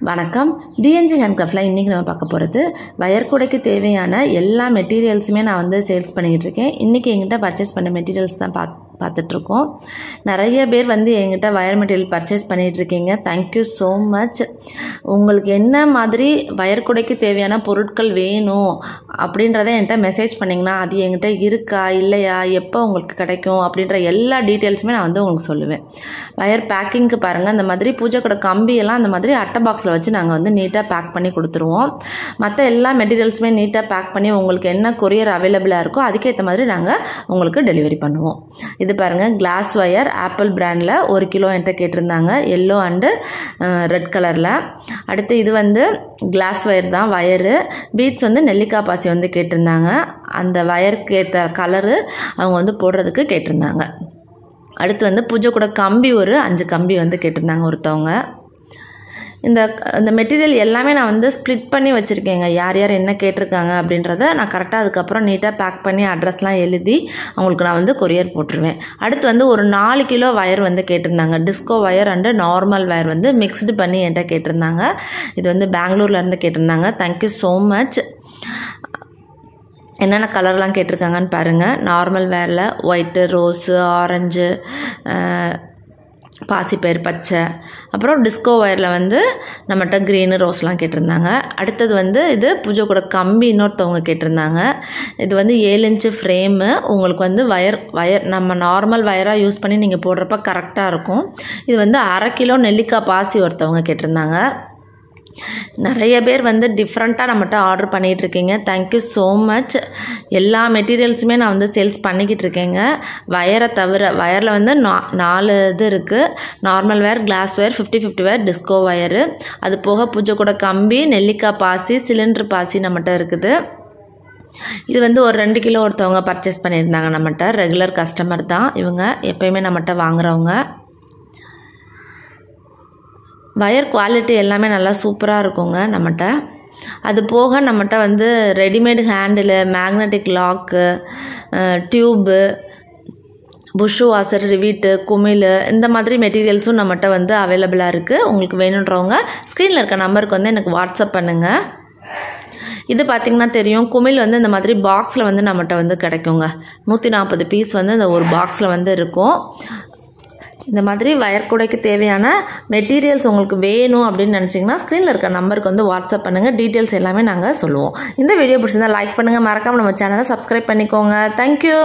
வணக்கம். டிஎன்ஜி ஹேண்ட்கிராஃப்டில் இன்றைக்கி நம்ம பார்க்க போகிறது வயர்கூடைக்கு தேவையான எல்லா மெட்டீரியல்ஸுமே நான் வந்து சேல்ஸ் பண்ணிக்கிட்டு இருக்கேன். இன்றைக்கி என்கிட்ட பர்ச்சேஸ் பண்ண மெட்டீரியல்ஸ் தான் பார்த்துட்ருக்கோம். நிறைய பேர் வந்து என்கிட்ட வயர் மெட்டீரியல் பர்ச்சேஸ் பண்ணிகிட்ருக்கீங்க. Thank you so much. உங்களுக்கு என்ன மாதிரி வயர்கூடைக்கு தேவையான பொருட்கள் வேணும் அப்படின்றத என்கிட்ட மெசேஜ் பண்ணிங்கன்னா அது என்கிட்ட இருக்கா இல்லையா, எப்போ உங்களுக்கு கிடைக்கும் அப்படின்ற எல்லா டீட்டெயில்ஸுமே நான் வந்து உங்களுக்கு சொல்லுவேன். வயர் பேக்கிங்க்கு பாருங்கள், அந்த மாதிரி பூஜை கூட கம்பியெல்லாம் அந்த மாதிரி அட்டை பாக்ஸில் வச்சு நாங்கள் வந்து நீட்டாக பேக் பண்ணி கொடுத்துருவோம். மற்ற எல்லா மெட்டீரியல்ஸுமே நீட்டாக பேக் பண்ணி உங்களுக்கு என்ன கொரியர் அவைலபிளாக இருக்கோ அதுக்கேற்ற மாதிரி நாங்கள் உங்களுக்கு டெலிவரி பண்ணுவோம். இது பாருங்கள், கிளாஸ் ஒயர் ஆப்பிள் பிராண்டில் 1 கிலோ என்கிட்ட கேட்டிருந்தாங்க, எல்லோ அண்டு ரெட் கலரில். அடுத்து இது வந்து கிளாஸ் ஒயர் தான், வயரு பீட்ஸ் வந்து நெல்லிக்காய் பாசி வந்து கேட்டிருந்தாங்க. அந்த வயருக்கு ஏற்ற கலரு அவங்க வந்து போடுறதுக்கு கேட்டிருந்தாங்க. அடுத்து வந்து பூஜை கூட கம்பி ஒரு 5 கம்பி வந்து கேட்டிருந்தாங்க ஒருத்தவங்க. இந்த மெட்டீரியல் எல்லாமே நான் வந்து ஸ்ப்ளிட் பண்ணி வச்சுருக்கேங்க. யார் யார் என்ன கேட்டிருக்காங்க அப்படின்றத நான் கரெக்டாக அதுக்கப்புறம் நீட்டாக பேக் பண்ணி அட்ரஸ்லாம் எழுதி அவங்களுக்கு நான் வந்து கொரியர் போட்டுருவேன். அடுத்து வந்து ஒரு 4 கிலோ வயர் வந்து கேட்டிருந்தாங்க. Disco wire and normal wire வந்து மிக்ஸ்டு பண்ணி என்கிட்ட கேட்டிருந்தாங்க. இது வந்து பெங்களூர்லேருந்து கேட்டிருந்தாங்க. Thank you so much. என்னென்ன கலர்லாம் கேட்டிருக்காங்கன்னு பாருங்கள். நார்மல் வேரில் ஒயிட்டு, ரோஸு, ஆரஞ்சு, பாசிப்பயிர் பச்சை, அப்புறம் டிஸ்கோ வயரில் வந்து நம்மகிட்ட க்ரீனு, ரோஸ்லாம் கேட்டிருந்தாங்க. அடுத்தது வந்து இது பூஜை கூட கம்பி இன்னொருத்தவங்க கேட்டிருந்தாங்க. இது வந்து 7 இன்ச்சு ஃப்ரேமு. உங்களுக்கு வந்து வயர் நம்ம நார்மல் வயராக யூஸ் பண்ணி நீங்கள் போடுறப்ப கரெக்டாக இருக்கும். இது வந்து 1/2 கிலோ நெல்லிக்காய் பாசி ஒருத்தவங்க கேட்டிருந்தாங்க. நிறைய பேர் வந்து டிஃப்ரெண்ட்டாக நம்மகிட்ட ஆர்டர் பண்ணிகிட்ருக்கீங்க. Thank you so much. எல்லா மெட்டீரியல்ஸுமே நான் வந்து சேல்ஸ் பண்ணிக்கிட்டு இருக்கேங்க. வயரை தவிர வயரில் வந்து 4 இது இருக்குது. Normal wire, glass wire, 50-50 wire, disco wire, அது போக பூஜை கூட கம்பி, நெல்லிக்காய் பாசி, சிலிண்டர் பாசி நம்மகிட்ட இருக்குது. இது வந்து ஒரு 2 கிலோ ஒருத்தவங்க பர்ச்சேஸ் பண்ணியிருந்தாங்க. நம்மகிட்ட ரெகுலர் கஸ்டமர் தான் இவங்க, எப்போயுமே நம்மகிட்ட வாங்குறவங்க. வயர் குவாலிட்டி எல்லாமே நல்லா சூப்பராக இருக்குங்க நம்மகிட்ட. அது போக நம்மகிட்ட வந்து readymade handle, magnetic lock, tube, push washer, rivet, குமிழ், இந்த மாதிரி மெட்டீரியல்ஸும் நம்மகிட்ட வந்து அவைலபிளாக இருக்குது. உங்களுக்கு வேணுன்றவங்க ஸ்க்ரீனில் இருக்க நம்பருக்கு வந்து எனக்கு வாட்ஸ்அப் பண்ணுங்கள். இது பார்த்திங்கன்னா தெரியும், குமிழ் வந்து இந்த மாதிரி பாக்ஸில் வந்து நம்மகிட்ட வந்து கிடைக்குங்க. 140 பீஸ் வந்து இந்த ஒரு பாக்ஸில் வந்து இருக்கும். இந்த மாதிரி வயர்கூடைக்கு தேவையான மெட்டீரியல்ஸ் உங்களுக்கு வேணும் அப்படின்னு நினச்சிங்கன்னா ஸ்க்ரீனில் இருக்க நம்பருக்கு வந்து வாட்ஸ்அப் பண்ணுங்கள். டீட்டெயில்ஸ் எல்லாமே நாங்கள் சொல்லுவோம். இந்த வீடியோ பிடிச்சிருந்தால் லைக் பண்ணுங்கள். மறக்காமல் நம்ம சேனலை சப்ஸ்கிரைப் பண்ணிக்கோங்க. தேங்க்யூ.